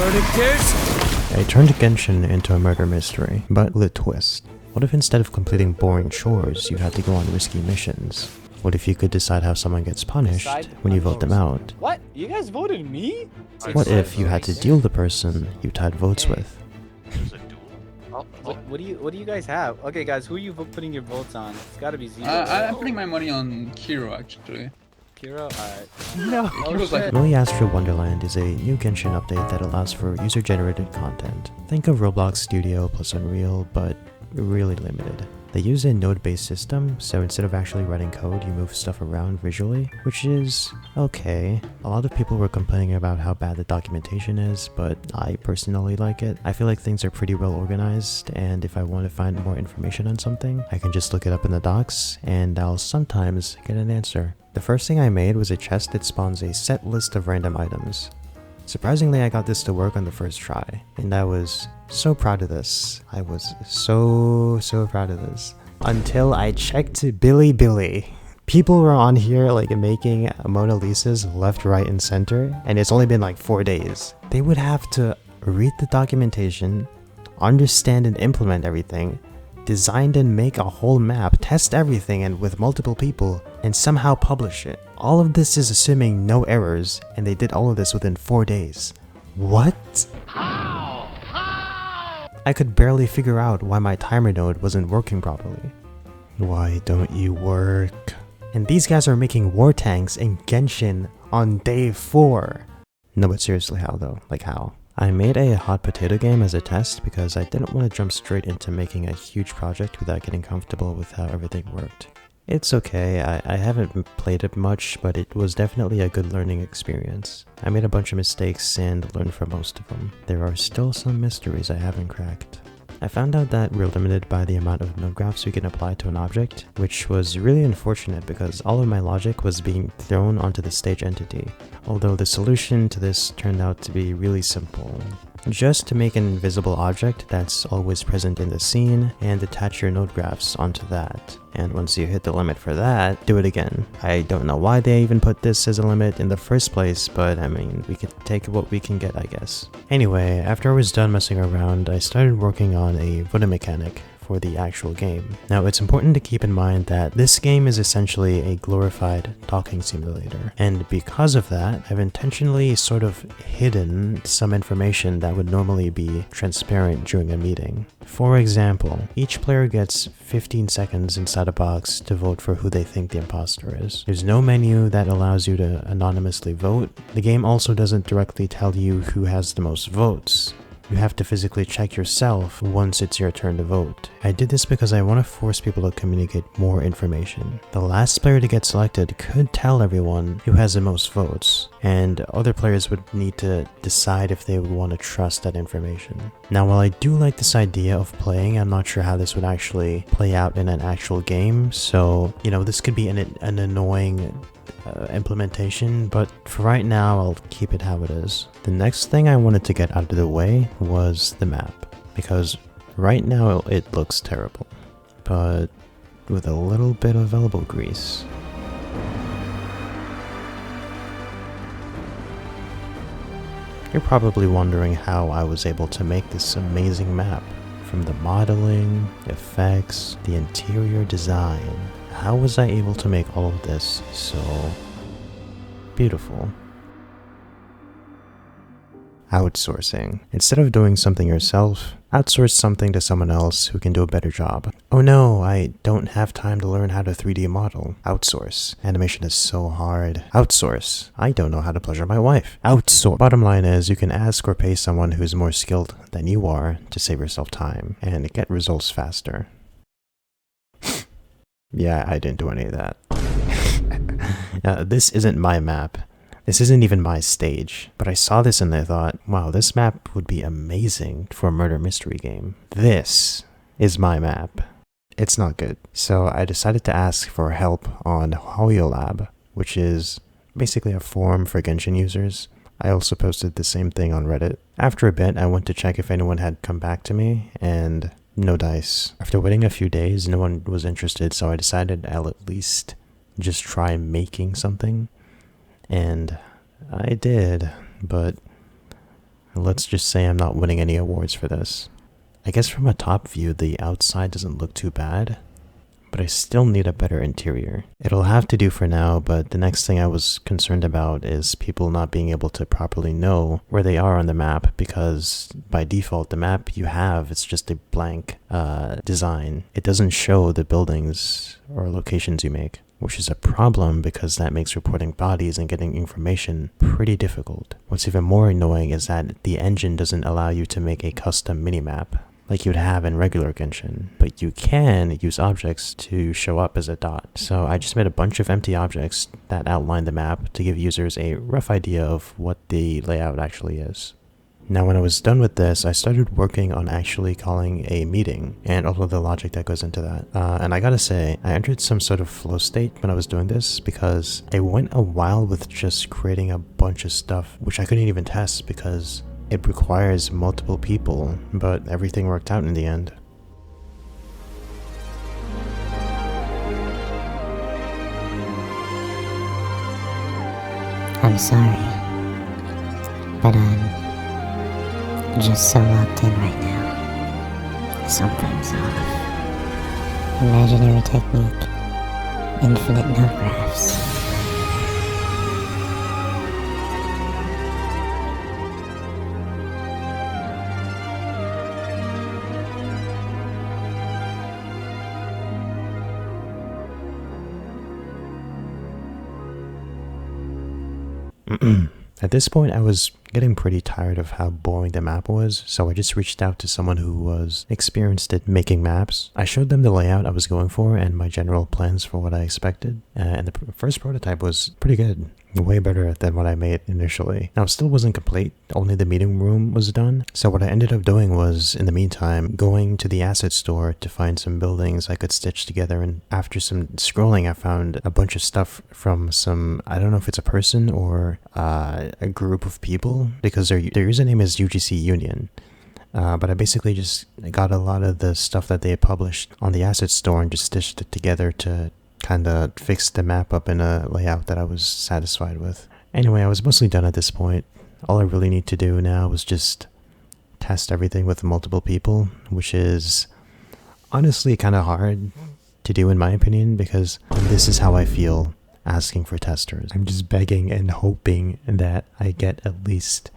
I turned Genshin into a murder mystery, but with a twist. What if instead of completing boring chores, you had to go on risky missions? What if you could decide how someone gets punished when you vote them out? What? You guys voted me? What if you had to deal the person you tied votes with? Oh, what do you guys have? Okay, guys, who are you putting your votes on? It's got to be Zero. I'm putting my money on Kiro, actually. Kiro? Alright. No. Willy Astro Wonderland is a new Genshin update that allows for user-generated content. Think of Roblox Studio plus Unreal, but really limited. They use a node-based system, so instead of actually writing code, you move stuff around visually, which is okay. A lot of people were complaining about how bad the documentation is, but I personally like it. I feel like things are pretty well organized, and if I want to find more information on something, I can just look it up in the docs, and I'll sometimes get an answer. The first thing I made was a chest that spawns a set list of random items. Surprisingly, I got this to work on the first try, and I was so proud of this. I was so proud of this. Until I checked Bilibili. People were on here like making Mona Lisas left, right, and center, and it's only been like 4 days. They would have to read the documentation, understand and implement everything, design and make a whole map, test everything and with multiple people, and somehow publish it. All of this is assuming no errors, and they did all of this within 4 days. What? How? I could barely figure out why my timer node wasn't working properly. Why don't you work? And these guys are making war tanks in Genshin on day 4. No, but seriously, how though? Like how? I made a hot potato game as a test because I didn't want to jump straight into making a huge project without getting comfortable with how everything worked. It's okay, I haven't played it much, but it was definitely a good learning experience. I made a bunch of mistakes and learned from most of them. There are still some mysteries I haven't cracked. I found out that we're limited by the amount of node graphs we can apply to an object, which was really unfortunate because all of my logic was being thrown onto the stage entity, although the solution to this turned out to be really simple. Just to make an invisible object that's always present in the scene and attach your node graphs onto that. And once you hit the limit for that, do it again. I don't know why they even put this as a limit in the first place, but I mean, we can take what we can get, I guess. Anyway, after I was done messing around, I started working on a voting mechanic for the actual game. Now, it's important to keep in mind that this game is essentially a glorified talking simulator, and because of that, I've intentionally sort of hidden some information that would normally be transparent during a meeting. For example, each player gets 15 seconds inside a box to vote for who they think the imposter is. There's no menu that allows you to anonymously vote. The game also doesn't directly tell you who has the most votes. You have to physically check yourself once it's your turn to vote. I did this because I want to force people to communicate more information. The last player to get selected could tell everyone who has the most votes, and other players would need to decide if they would want to trust that information. Now, while I do like this idea of playing, I'm not sure how this would actually play out in an actual game, so, you know, this could be an annoying implementation, but for right now I'll keep it how it is. The next thing I wanted to get out of the way was the map, because right now it looks terrible, but with a little bit of elbow grease. You're probably wondering how I was able to make this amazing map. From the modeling, effects, the interior design. How was I able to make all of this so beautiful? Outsourcing. Instead of doing something yourself, outsource something to someone else who can do a better job. Oh no, I don't have time to learn how to 3D model. Outsource. Animation is so hard. Outsource. I don't know how to pleasure my wife. Outsource. Bottom line is, you can ask or pay someone who's more skilled than you are to save yourself time and get results faster. Yeah, I didn't do any of that. This isn't my map. This isn't even my stage. But I saw this and I thought, wow, this map would be amazing for a murder mystery game. This is my map. It's not good. So I decided to ask for help on HoYoLab, which is basically a forum for Genshin users. I also posted the same thing on Reddit. After a bit, I went to check if anyone had come back to me, and no dice. After waiting a few days, no one was interested, so I decided I'll at least just try making something. And I did, but Let's just say I'm not winning any awards for this. I guess from a top view, the outside doesn't look too bad, but I still need a better interior. It'll have to do for now, but the next thing I was concerned about is people not being able to properly know where they are on the map, because by default, the map you have, it's just a blank design. It doesn't show the buildings or locations you make, which is a problem because that makes reporting bodies and getting information pretty difficult. What's even more annoying is that the engine doesn't allow you to make a custom minimap like you'd have in regular Genshin, but you can use objects to show up as a dot. So I just made a bunch of empty objects that outline the map to give users a rough idea of what the layout actually is. Now when I was done with this, I started working on actually calling a meeting and all of the logic that goes into that. And I gotta say, I entered some sort of flow state when I was doing this because I went a while with just creating a bunch of stuff which I couldn't even test because it requires multiple people, but everything worked out in the end. I'm sorry, but I'm just so locked in right now. Something's off. Imaginary technique. Infinite node graphs. At this point, I was getting pretty tired of how boring the map was, so I just reached out to someone who was experienced at making maps. I showed them the layout I was going for and my general plans for what I expected, and the first prototype was pretty good. Way better than what I made initially. Now, it still wasn't complete, only the meeting room was done, so what I ended up doing was, in the meantime, going to the asset store to find some buildings I could stitch together, and after some scrolling I found a bunch of stuff from some, I don't know if it's a person or a group of people, because their username is UGC Union. But I basically just got a lot of the stuff that they had published on the asset store and just stitched it together to kind of fix the map up in a layout that I was satisfied with. Anyway, I was mostly done at this point. All I really need to do now was just test everything with multiple people, which is honestly kind of hard to do in my opinion, because this is how I feel asking for testers. I'm just begging and hoping that I get at least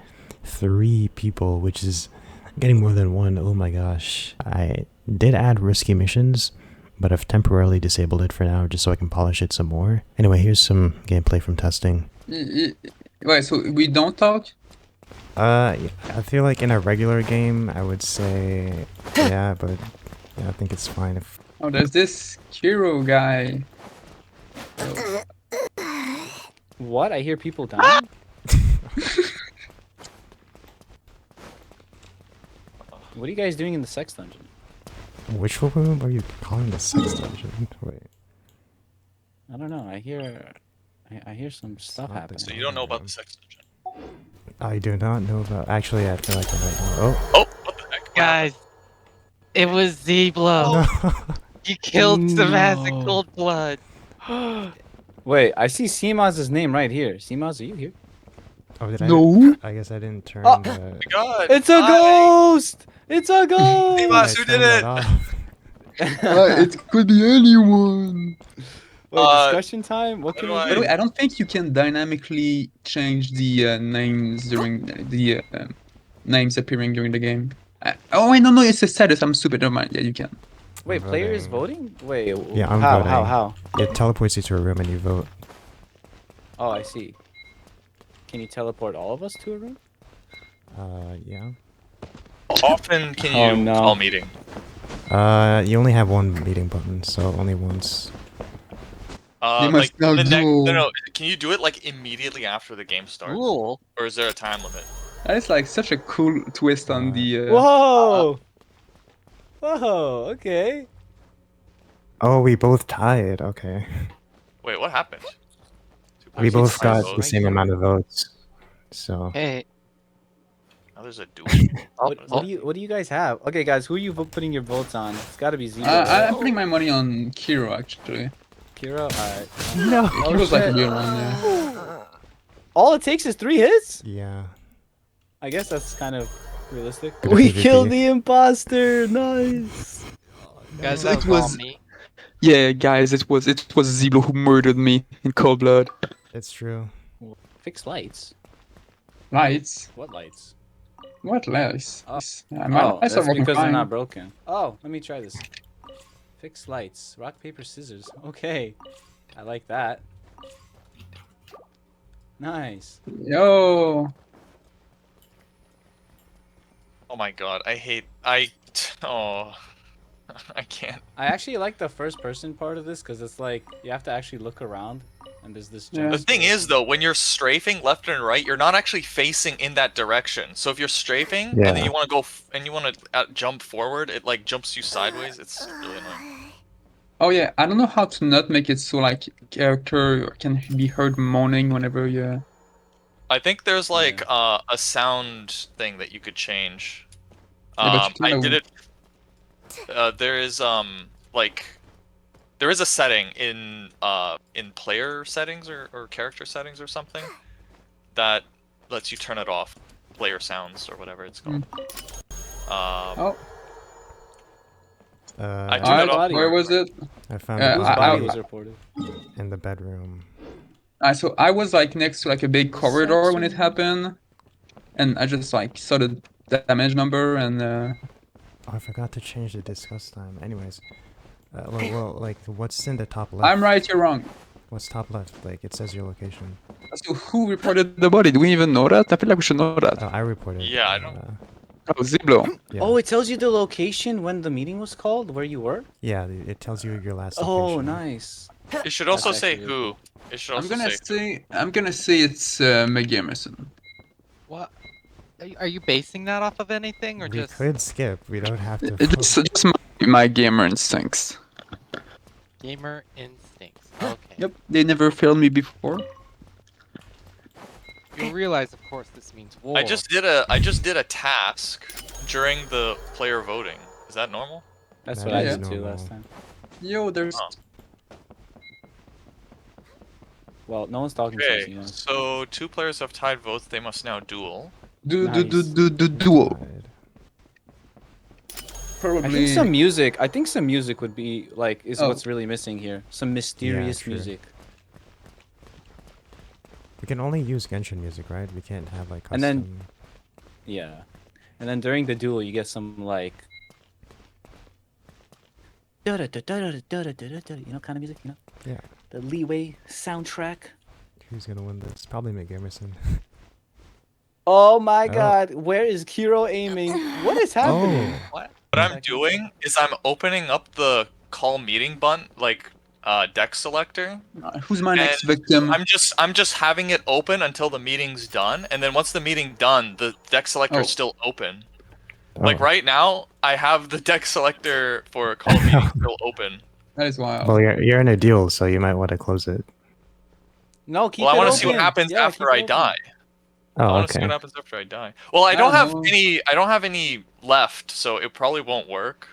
3 people, which is getting more than 1. Oh my gosh. I did add risky missions, but I've temporarily disabled it for now just so I can polish it some more. Anyway, here's some gameplay from testing. Wait, so we don't talk? I feel like in a regular game, I would say yeah, but yeah, I think it's fine if... Oh, there's this Kiro guy. What? I hear people dying? What are you guys doing in the sex dungeon? Which room are you calling the sex dungeon? Wait. I don't know. I hear some stuff happening. So you don't know about the sex dungeon? I do not know about... Actually, I feel like I might know. Oh! Oh, what the heck? Guys, it was Z-Blow. No. You killed Samaz in cold blood. Wait, I see Seamaz's name right here. Seamaz, are you here? Oh, did No. I guess I didn't turn Oh. the... Oh my god! It's a ghost! It's a ghost! Seamaz, who did it? It could be anyone. Wait, discussion time? What can we By By do? the way, I don't think you can dynamically change the names during the names appearing during the game. Oh wait, no, it's a status. I'm stupid. Never mind. Yeah, you can. Wait, players voting? Wait, Yeah, I'm how, voting. how? It teleports you to a room and you vote. Oh, I see. Can you teleport all of us to a room? Yeah. How often can Oh, you no. call meeting? You only have one meeting button, so only once. They must now the next, duel. no. Can you do it like immediately after the game starts, Cool. or is there a time limit? That is like such a cool twist on the. Whoa! Whoa, okay. Oh, we both tied. Okay. Wait, what happened? We Two both tied got votes? the same amount of votes. So. Hey, Now there's a duel. What do you guys have? Okay, guys, who are you putting your votes on? It's got to be Z. I'm putting my money on Kiro actually. Kiro. All right. No. Oh, Kiro's like a shit. real one, yeah. All it takes is 3 hits. Yeah. I guess that's kind of realistic. Good We PvP. killed the imposter. Nice. Guys, So that it was all was- me. Yeah, guys, it was Zeblo who murdered me in cold blood. It's true. Fix lights. Lights? What lights? What lights? Oh. My Oh, lights that's are working because they're fine. not broken. Oh, let me try this. Fix lights. Rock, paper, scissors. Okay. I like that. Nice. Yo. Oh my god, oh, I can't. I actually like the first person part of this because it's like you have to actually look around and there's this Yeah. jump The thing scare. is though, when you're strafing left and right, you're not actually facing in that direction. So if you're strafing and Yeah. then you want to go and you want to jump forward, it like jumps you sideways. It's really annoying. Oh yeah, I don't know how to not make it so like character can be heard moaning whenever you. I think there's like a sound thing that you could change. Yeah, but you I kinda- did it. There is like there is a setting in player settings or character settings or something that lets you turn it off. Player sounds or whatever it's called. Oh, I turned alright, it off. where was it? I found Yeah, Whose the body I- was reported? in the bedroom. So I was like next to like a big corridor when it happened, and I just like saw the damage number and Oh, I forgot to change the discuss time. Anyways, well, like, what's in the top left? I'm right, you're wrong. What's top left? Like, it says your location. So who reported the body? Do we even know that? I feel like we should know that. Oh, I reported. Yeah, I don't- Oh, Zeblo. Yeah. Oh, it tells you the location when the meeting was called, where you were? Yeah, it tells you your last Oh, location. nice. It should also That's say actually who. It should I'm also gonna say. say it's Meg Emerson. What? Are you basing that off of anything or We just could skip. We don't have to. It's just my gamer instincts. gamer instincts? Okay. Yep, they never failed me before. You'll realize, of course, this means war. I just did a task during the player voting. Is that normal? That's That what I is did too normal. last time. Yo, there's Oh. Well, no one's talking to us, Okay, you know. so 2 players have tied votes. They must now duel. duo. Right. Probably. I think some music. I think some music would be like is Oh. what's really missing here. Some mysterious true. music. We can only use Genshin music, right? We can't have like custom. And then- Yeah, and then during the duel, you get some like. You know, kind of music. You know. Yeah. The leeway soundtrack. Who's gonna win this? Probably Meg Emerson. Oh my Oh. God! Where is Kiro aiming? What is happening? Oh. What? What I'm doing is I'm opening up the call meeting button, like deck selector. Who's my next And victim? I'm just having it open until the meeting's done, and then once the meeting done, the deck selector is Oh. still open. Oh. Like right now, I have the deck selector for call meeting still open. That is wild. Well, you're in a duel, so you might want to close it. No, keep Well, I it want to see what open. happens Yeah, after keep it I open. die. I Oh, want to see okay. what happens after I die. Well, I I don't don't have know. any. I don't have any left, so it probably won't work.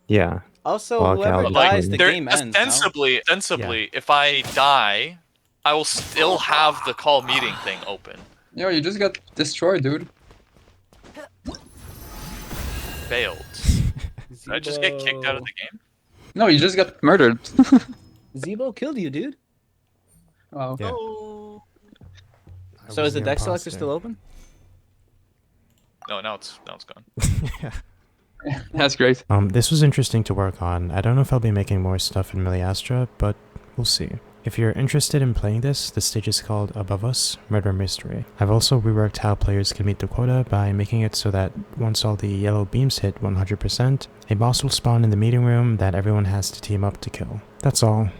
Yeah. Also, Well, okay, whoever I'll dies, just the There, game ends. no? ostensibly, if I die, I will still have the call meeting thing open. Yo, you just got destroyed, dude. Failed. Did I just get kicked out of the game? No, you just got murdered. Zebo killed you, dude. Wow. Yeah. I So was is the the deck selector imposter. still open? No, now it's gone. That's great. This was interesting to work on. I don't know if I'll be making more stuff in Miliastra, but we'll see. If you're interested in playing this, the stage is called Above Us, Murder Mystery. I've also reworked how players can meet the quota by making it so that once all the yellow beams hit 100%, a boss will spawn in the meeting room that everyone has to team up to kill. That's all.